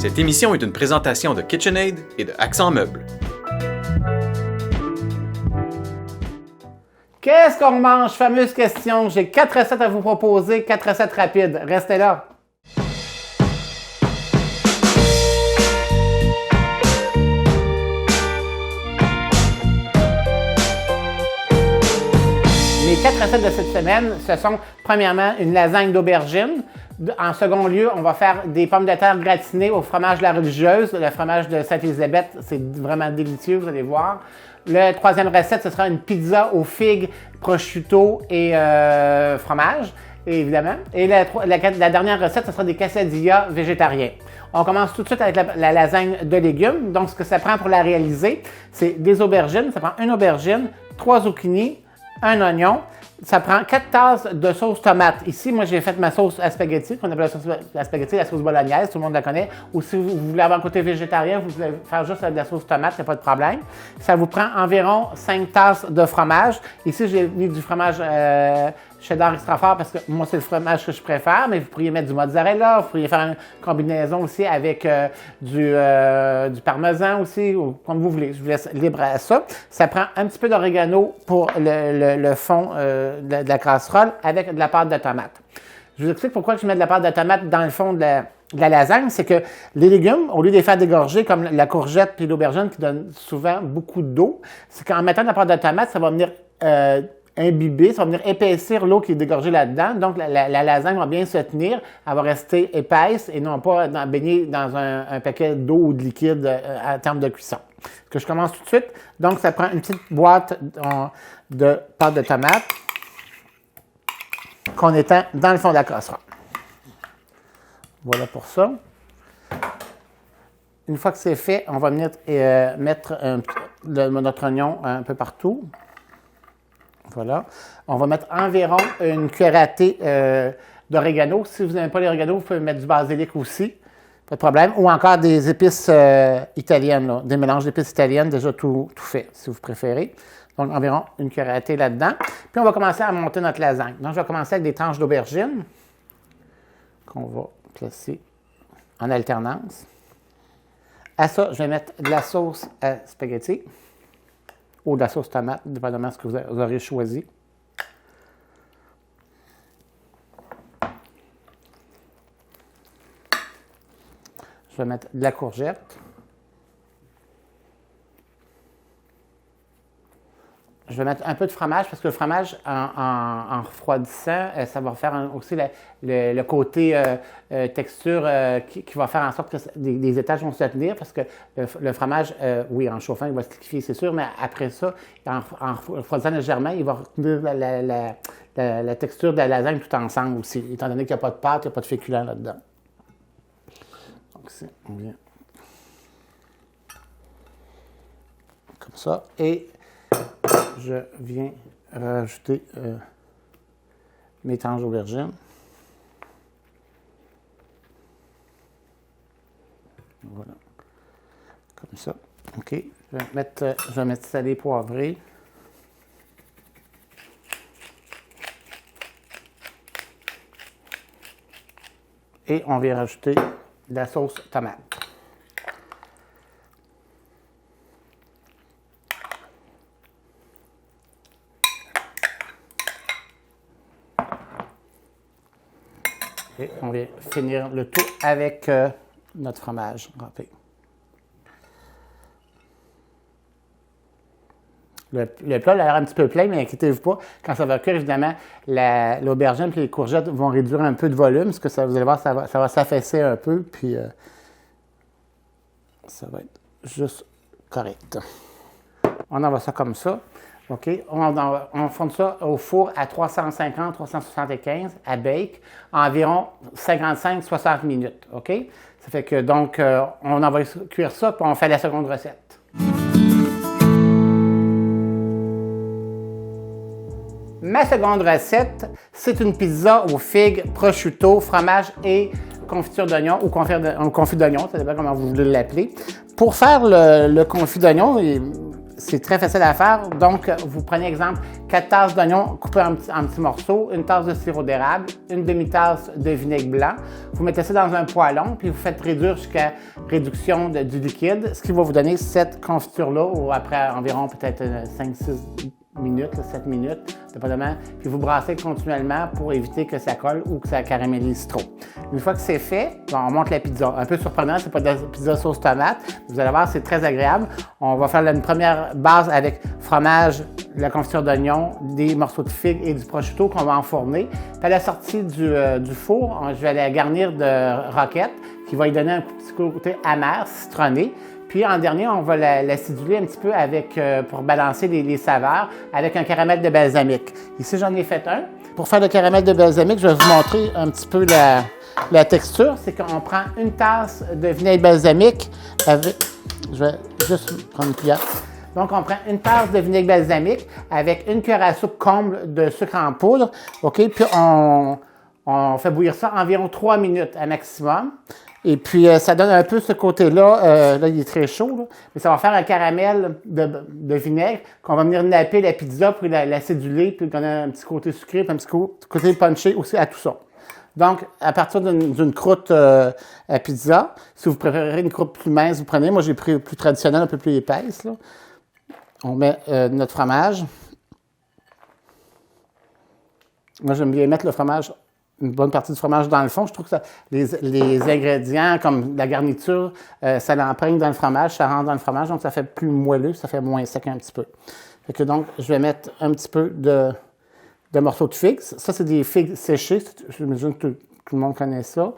Cette émission est une présentation de KitchenAid et de Accent Meubles. Qu'est-ce qu'on mange? Fameuse question. J'ai 4 recettes à vous proposer, 4 recettes rapides. Restez là. Mes 4 recettes de cette semaine, ce sont premièrement une lasagne d'aubergine. En second lieu, on va faire des pommes de terre gratinées au fromage de la religieuse, le fromage de Sainte-Élisabeth. C'est vraiment délicieux, vous allez voir. La troisième recette, ce sera une pizza aux figues, prosciutto et fromage, évidemment. Et la dernière recette, ce sera des quesadillas végétariens. On commence tout de suite avec la lasagne de légumes. Donc, ce que ça prend pour la réaliser, c'est des aubergines. Ça prend une aubergine, 3 zucchini, un oignon. Ça prend 4 tasses de sauce tomate. Ici, moi, j'ai fait ma sauce à spaghetti, qu'on appelle la sauce à spaghetti, la sauce bolognaise, tout le monde la connaît. Ou si vous voulez avoir un côté végétarien, vous pouvez faire juste de la sauce tomate, il n'y a pas de problème. Ça vous prend environ 5 tasses de fromage. Ici, j'ai mis du fromage cheddar extra fort parce que moi, c'est le fromage que je préfère, mais vous pourriez mettre du mozzarella, vous pourriez faire une combinaison aussi avec du parmesan aussi, ou comme vous voulez. Je vous laisse libre à ça. Ça prend un petit peu d'orégano pour le fond de la casserole avec de la pâte de tomate. Je vous explique pourquoi je mets de la pâte de tomate dans le fond de la lasagne. C'est que les légumes, au lieu de les faire dégorger comme la courgette et l'aubergine qui donnent souvent beaucoup d'eau, c'est qu'en mettant de la pâte de tomate, ça va venir imbiber, ça va venir épaissir l'eau qui est dégorgée là-dedans. Donc, la lasagne va bien se tenir, elle va rester épaisse et non pas baignée dans un paquet d'eau ou de liquide en termes de cuisson. Que je commence tout de suite. Donc, ça prend une petite boîte de pâte de tomate qu'on étend dans le fond de la casserole. Voilà pour ça. Une fois que c'est fait, on va venir mettre notre oignon un peu partout. Voilà. On va mettre environ une cuillère à thé d'orégano. Si vous n'aimez pas l'orégano, vous pouvez mettre du basilic aussi. Pas de problème. Ou encore des épices italiennes, là. Des mélanges d'épices italiennes déjà tout fait, si vous préférez. Donc, environ une cuillère à thé là-dedans. Puis, on va commencer à monter notre lasagne. Donc, je vais commencer avec des tranches d'aubergine qu'on va placer en alternance. À ça, je vais mettre de la sauce à spaghetti ou de la sauce tomate, dépendamment de ce que vous aurez choisi. Je vais mettre de la courgette. Je vais mettre un peu de fromage parce que le fromage, en refroidissant, ça va faire aussi le côté texture qui va faire en sorte que les étages vont se tenir parce que le fromage, oui, en chauffant, il va se liquéfier, c'est sûr, mais après ça, en refroidissant légèrement, il va retenir la texture de la lasagne tout ensemble aussi, étant donné qu'il n'y a pas de pâte, il n'y a pas de féculent là-dedans. Donc, on vient comme ça. Et je viens rajouter mes tranches d'aubergine. Voilà. Comme ça. OK. Je vais mettre salé poivré. Et on vient rajouter de la sauce tomate. Et on va finir le tout avec notre fromage râpé. Le plat a l'air un petit peu plein, mais inquiétez-vous pas. Quand ça va cuire, évidemment, l'aubergine et les courgettes vont réduire un peu de volume, parce que vous allez voir, ça va s'affaisser un peu, puis ça va être juste correct. On envoie ça comme ça. OK? On fonde ça au four à 350-375 à bake, environ 55-60 minutes. OK? Ça fait que donc, on envoie cuire ça, puis on fait la seconde recette. Ma seconde recette, c'est une pizza aux figues, prosciutto, fromage et confiture d'oignon ou confit d'oignon, ça dépend comment vous voulez l'appeler. Pour faire le confit d'oignon, c'est très facile à faire. Donc, vous prenez, exemple, 4 tasses d'oignons coupés en petits morceaux, une tasse de sirop d'érable, une demi-tasse de vinaigre blanc. Vous mettez ça dans un poêlon, puis vous faites réduire jusqu'à réduction du liquide, ce qui va vous donner cette confiture-là, ou après environ peut-être 5-6 minutes, 7 minutes, dépendamment. Puis vous brassez continuellement pour éviter que ça colle ou que ça caramélise trop. Une fois que c'est fait, bon, on monte la pizza. Un peu surprenant, c'est pas de la pizza sauce tomate. Vous allez voir, c'est très agréable. On va faire une première base avec fromage, la confiture d'oignon, des morceaux de figues et du prosciutto qu'on va enfourner. Puis à la sortie du four, je vais la garnir de roquette qui va lui donner un petit côté amer, citronné. Puis en dernier, on va l'aciduler un petit peu avec, pour balancer les saveurs avec un caramel de balsamique. Ici, j'en ai fait un. Pour faire le caramel de balsamique, je vais vous montrer un petit peu la texture. C'est qu'on prend une tasse de vinaigre balsamique avec... Je vais juste prendre une cuillère. Donc, on prend une tasse de vinaigre balsamique avec une cuillère à soupe comble de sucre en poudre. OK? Puis on fait bouillir ça environ 3 minutes à maximum. Et puis, ça donne un peu ce côté-là. Là, il est très chaud, là, mais ça va faire un caramel de vinaigre qu'on va venir napper la pizza pour l'aciduler, puis donner un petit côté sucré, puis un petit côté punché aussi à tout ça. Donc, à partir d'une croûte à pizza, si vous préférez une croûte plus mince, vous prenez. Moi, j'ai pris plus traditionnelle, un peu plus épaisse. Là. On met notre fromage. Moi, j'aime bien mettre le fromage, une bonne partie du fromage dans le fond. Je trouve que les ingrédients, comme la garniture, ça l'imprègne dans le fromage, ça rentre dans le fromage, donc ça fait plus moelleux, ça fait moins sec un petit peu. Fait que donc, je vais mettre un petit peu de morceaux de figues. Ça, c'est des figues séchées. J'imagine que tout le monde connaît ça.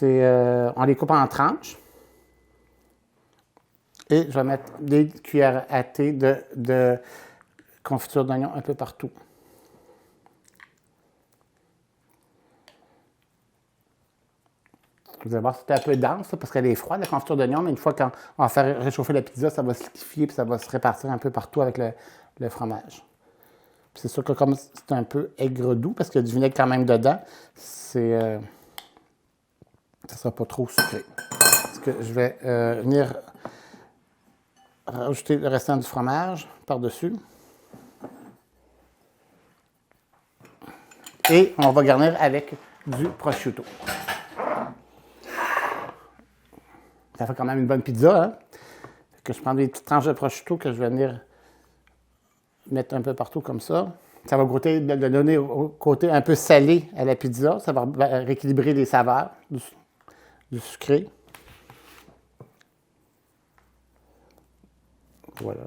On les coupe en tranches. Et je vais mettre des cuillères à thé de confiture d'oignon un peu partout. Vous allez voir, c'est un peu dense parce qu'elle est froide, la confiture d'oignon, mais une fois qu'on va faire réchauffer la pizza, ça va se liquéfier et ça va se répartir un peu partout avec le fromage. Puis c'est sûr que comme c'est un peu aigre-doux, parce qu'il y a du vinaigre quand même dedans, ça ne sera pas trop sucré. Parce que je vais venir rajouter le restant du fromage par-dessus. Et on va garnir avec du prosciutto. Ça fait quand même une bonne pizza, hein? Que je prends des petites tranches de prosciutto que je vais venir mettre un peu partout comme ça. Ça va donner au côté un peu salé à la pizza. Ça va rééquilibrer les saveurs du sucré. Voilà.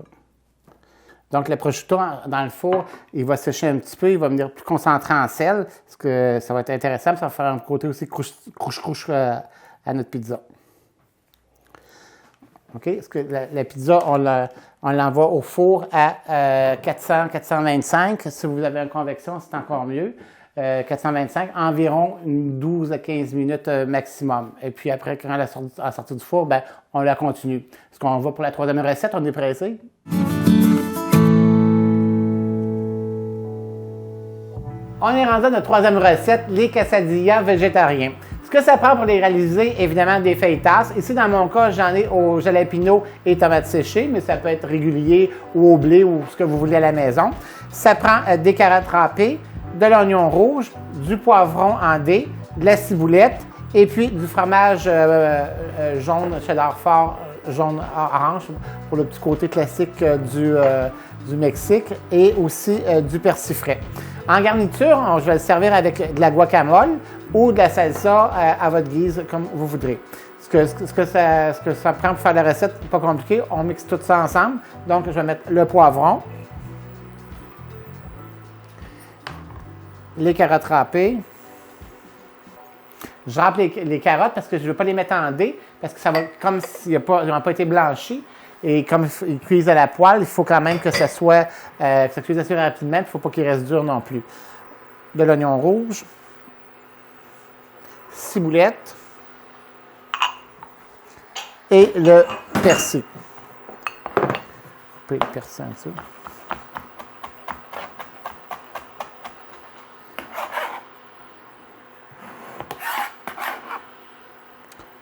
Donc, le prosciutto dans le four, il va sécher un petit peu, il va venir plus concentré en sel, parce que ça va être intéressant, ça va faire un côté aussi couche-couche à notre pizza. OK? Parce que la pizza, on l'envoie au four à 400-425. Si vous avez une convection, c'est encore mieux. 425, environ 12 à 15 minutes maximum. Et puis après, quand elle est sortie du four, ben, on la continue. Est-ce qu'on va pour la troisième recette? On est pressé? On est rendu à notre troisième recette, les quesadillas végétariens. Ce que ça prend pour les réaliser, évidemment, des fajitas. Ici, dans mon cas, j'en ai au jalapeno et tomates séchées, mais ça peut être régulier ou au blé ou ce que vous voulez à la maison. Ça prend des carottes râpées, de l'oignon rouge, du poivron en dés, de la ciboulette et puis du fromage jaune, cheddar fort, jaune orange pour le petit côté classique du Mexique et aussi du persil frais. En garniture, je vais le servir avec de la guacamole ou de la salsa à votre guise, comme vous voudrez. Ce que ça prend pour faire la recette, pas compliqué, on mixe tout ça ensemble. Donc, je vais mettre le poivron, les carottes râpées. Je râpe les carottes parce que je ne veux pas les mettre en dés, parce que ça va comme s'ils n'ont pas été blanchis. Et comme ils cuisent à la poêle, il faut quand même que ça cuise assez rapidement, il ne faut pas qu'il reste dur non plus. De l'oignon rouge, ciboulette et le persil. Couper le persil en dessous.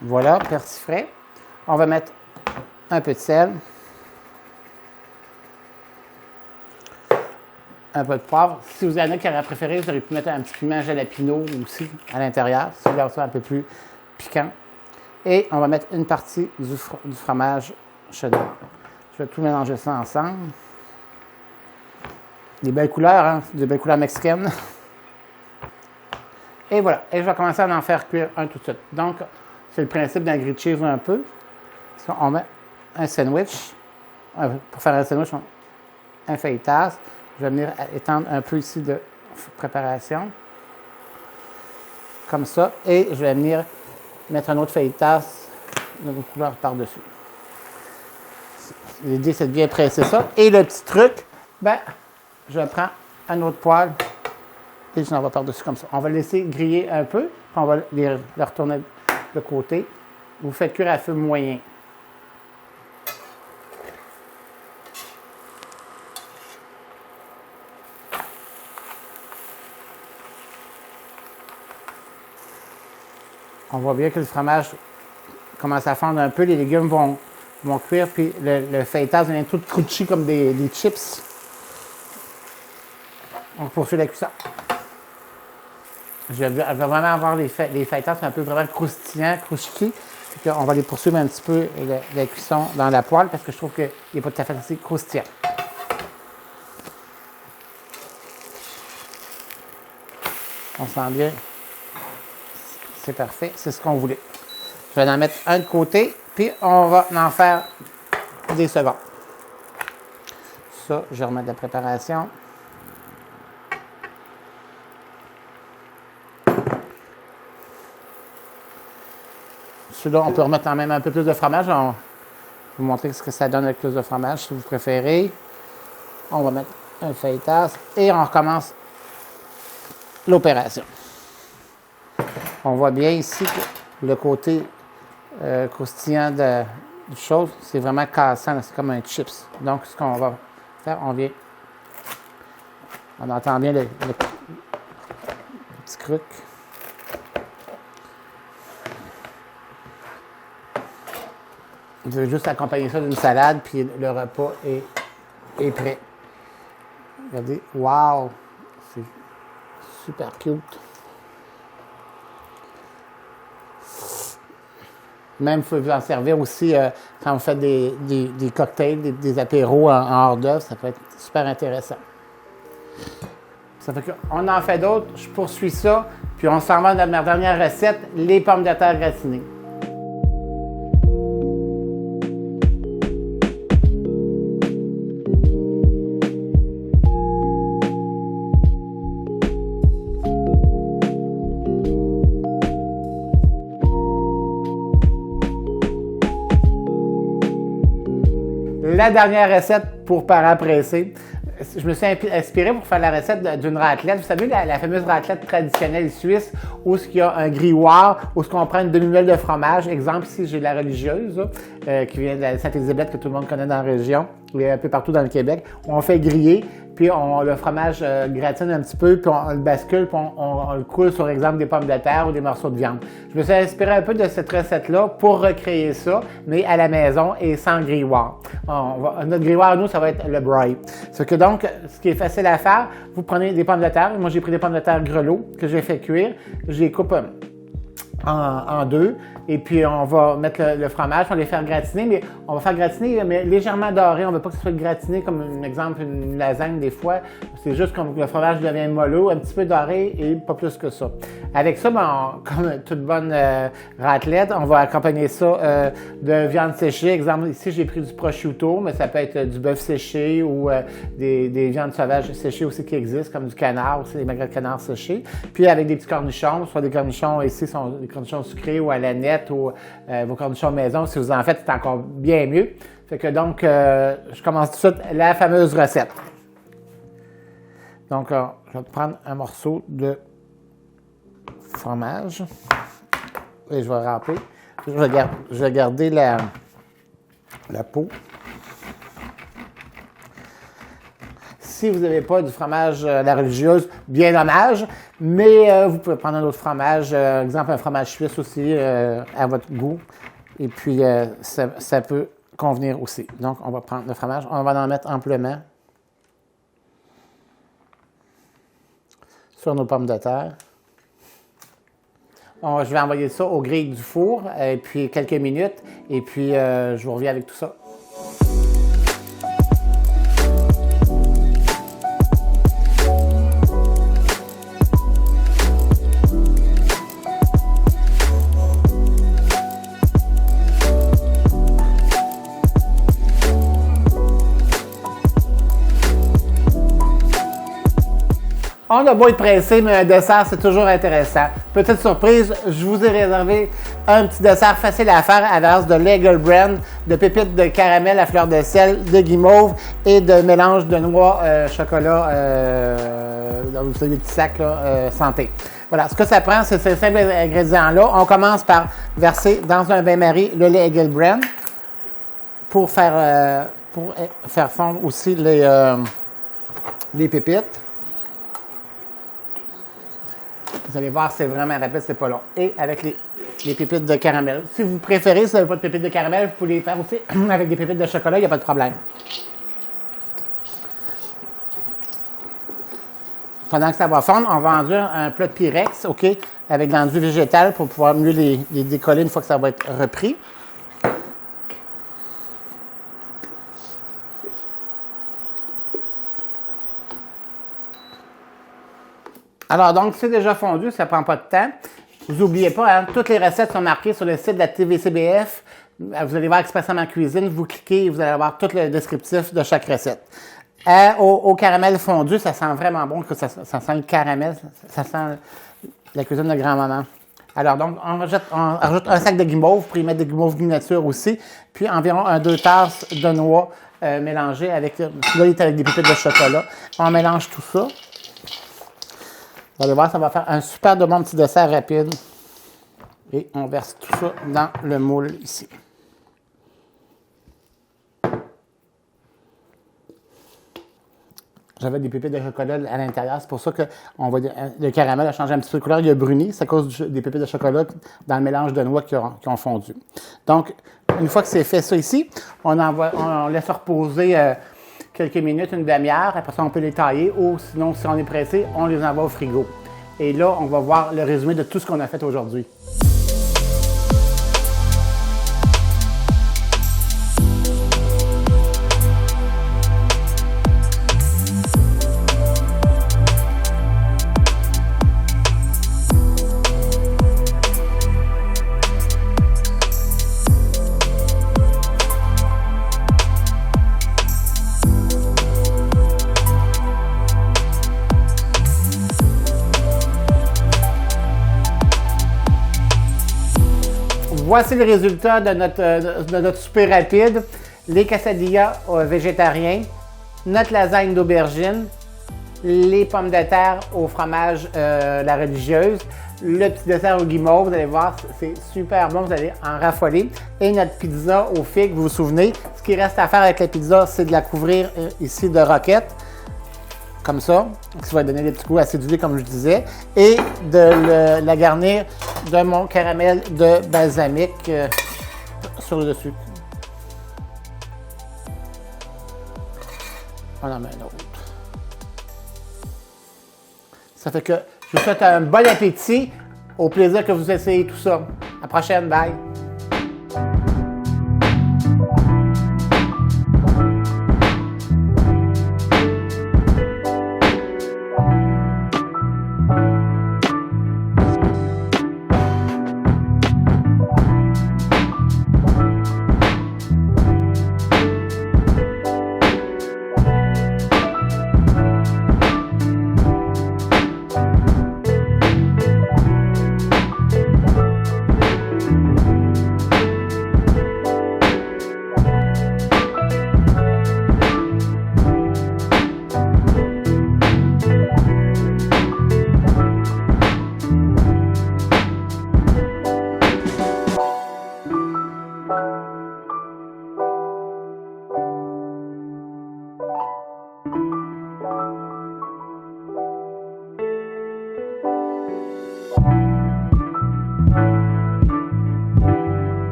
Voilà, persil frais. On va mettre un peu de sel. un peu de poivre. Si vous en avez qui auraient préféré, vous auriez pu mettre un petit piment jalapeno aussi à l'intérieur, si vous voulez avoir ça un peu plus piquant. Et on va mettre une partie du fromage cheddar. Je vais tout mélanger ça ensemble. Des belles couleurs, hein? Des belles couleurs mexicaines. Et voilà. Et je vais commencer à en faire cuire un tout de suite. Donc, c'est le principe d'un grilled cheese un peu. On met un sandwich. Pour faire un sandwich, un feuilletage. Je vais venir étendre un peu ici de préparation. Comme ça. Et je vais venir mettre un autre feuilletage de couleur par-dessus. L'idée, c'est de bien presser ça. Et le petit truc, ben, je prends un autre poêle et je l'envoie par-dessus comme ça. On va le laisser griller un peu, puis on va le retourner de côté. Vous faites cuire à feu moyen. On voit bien que le fromage commence à fondre un peu, les légumes vont cuire, puis le feuilletage devient tout crunchy comme des chips. On poursuit la cuisson. Je vais vraiment avoir les feuilletages un peu vraiment croustillants, croustillés. On va les poursuivre un petit peu la cuisson dans la poêle parce que je trouve qu'il n'est pas tout à fait assez croustillant. On sent bien. C'est parfait, c'est ce qu'on voulait. Je vais en mettre un de côté, puis on va en faire des secondes. Ça, je remets de la préparation. Celui-là, on peut remettre quand même un peu plus de fromage. Je vais vous montrer ce que ça donne avec plus de fromage, si vous préférez. On va mettre un feuilletage et on recommence l'opération. On voit bien ici que le côté croustillant du chose, c'est vraiment cassant, c'est comme un chips. Donc, ce qu'on va faire, on entend bien le petit croc. Vous devez juste accompagner ça d'une salade, puis le repas est prêt. Regardez, wow! C'est super cute. Même, vous pouvez vous en servir aussi quand vous faites des cocktails, des apéros en hors d'œuvre. Ça peut être super intéressant. Ça fait qu'on en fait d'autres. Je poursuis ça. Puis on s'en va dans ma dernière recette, les pommes de terre gratinées. La dernière recette pour parents pressés. Je me suis inspiré pour faire la recette d'une raclette. Vous savez, la fameuse raclette traditionnelle suisse où il y a un grimoire, où on prend une demi-moelle de fromage. Exemple, ici, j'ai la religieuse qui vient de Saint-Élisabeth, que tout le monde connaît dans la région, et un peu partout dans le Québec. On fait griller, puis le fromage gratine un petit peu, puis on le bascule, puis on le coule sur, exemple, des pommes de terre ou des morceaux de viande. Je me suis inspiré un peu de cette recette-là pour recréer ça, mais à la maison et sans grimoire. Notre grimoire, nous, ça va être le braai. C'est que donc, ce qui est facile à faire, vous prenez des pommes de terre. Moi, j'ai pris des pommes de terre grelots que j'ai fait cuire. Je les coupe en deux. Et puis, on va mettre le fromage, on va les faire gratiner, mais on va faire gratiner, mais légèrement doré. On ne veut pas que ce soit gratiné comme, un exemple, une lasagne des fois. C'est juste comme le fromage devient mollo, un petit peu doré et pas plus que ça. Avec ça, comme toute bonne raclette, on va accompagner ça de viande séchée. Exemple, ici, j'ai pris du prosciutto, mais ça peut être du bœuf séché ou des viandes sauvages séchées aussi qui existent, comme du canard, aussi des magrets de canard séchés. Puis avec des petits cornichons, soit des cornichons ici, sont des cornichons sucrés ou à la nette ou vos cornichons maison, si vous en faites, c'est encore bien mieux. Fait que donc, je commence tout de suite la fameuse recette. Donc, je vais prendre un morceau de fromage et je vais râper. Je vais garder la peau. Si vous n'avez pas du fromage à la religieuse, bien dommage, mais vous pouvez prendre un autre fromage, exemple un fromage suisse aussi à votre goût, et puis ça peut convenir aussi. Donc, on va prendre le fromage, on va en mettre amplement. sur nos pommes de terre. Je vais envoyer ça au grille du four, et puis quelques minutes, et puis je vous reviens avec tout ça. On a beau être pressé, mais un dessert, c'est toujours intéressant. Petite surprise, je vous ai réservé un petit dessert facile à faire à base de Eagle Brand, de pépites de caramel à fleur de sel, de guimauve et de mélange de noix chocolat dans les petits sacs là, santé. Voilà, ce que ça prend, c'est ces simples ingrédients-là. On commence par verser dans un bain-marie le lait Eagle Brand pour faire fondre aussi les pépites. Vous allez voir, c'est vraiment rapide, c'est pas long. Et avec les pépites de caramel. Si vous préférez, si vous n'avez pas de pépites de caramel, vous pouvez les faire aussi avec des pépites de chocolat, il n'y a pas de problème. Pendant que ça va fondre, on va enduire un plat de Pyrex, OK, avec de l'enduit végétal pour pouvoir mieux les décoller une fois que ça va être repris. Alors, donc, c'est déjà fondu, ça ne prend pas de temps. Vous n'oubliez pas, hein, toutes les recettes sont marquées sur le site de la TVCBF. Vous allez voir Expressément Cuisine, vous cliquez et vous allez avoir tout le descriptif de chaque recette. Au caramel fondu, ça sent vraiment bon, ça sent le caramel, ça sent la cuisine de grand-maman. Alors, donc, on rajoute un sac de guimauve, pour y mettre des guimauves goût nature aussi, puis environ 2 tasses de noix mélangées avec, là, il est avec des pépites de chocolat. On mélange tout ça. Vous allez voir, ça va faire un super de bon petit dessert rapide. Et on verse tout ça dans le moule ici. J'avais des pépites de chocolat à l'intérieur. C'est pour ça que le caramel a changé un petit peu de couleur. Il a bruni. C'est à cause des pépites de chocolat dans le mélange de noix qui ont fondu. Donc, une fois que c'est fait ça ici, on laisse reposer quelques minutes, une demi-heure. Après ça, on peut les tailler ou sinon, si on est pressé, on les envoie au frigo. Et là, on va voir le résumé de tout ce qu'on a fait aujourd'hui. Voici le résultat de notre super rapide. Les quesadillas végétariens, notre lasagne d'aubergine, les pommes de terre au fromage la religieuse, le petit dessert au guimauve, vous allez voir, c'est super bon, vous allez en raffoler. Et notre pizza aux figues, vous vous souvenez, ce qui reste à faire avec la pizza, c'est de la couvrir ici de roquettes, comme ça, qui va donner des petits goûts acidulés, comme je disais, et de la garnir de mon caramel de balsamique sur le dessus. On en met un autre. Ça fait que je vous souhaite un bon appétit. Au plaisir que vous essayez tout ça. À la prochaine. Bye!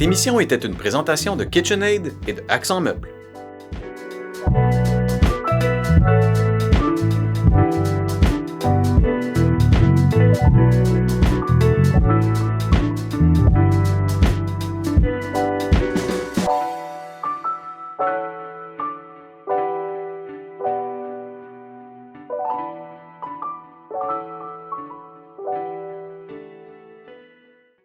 Cette émission était une présentation de KitchenAid et de Accent Meubles.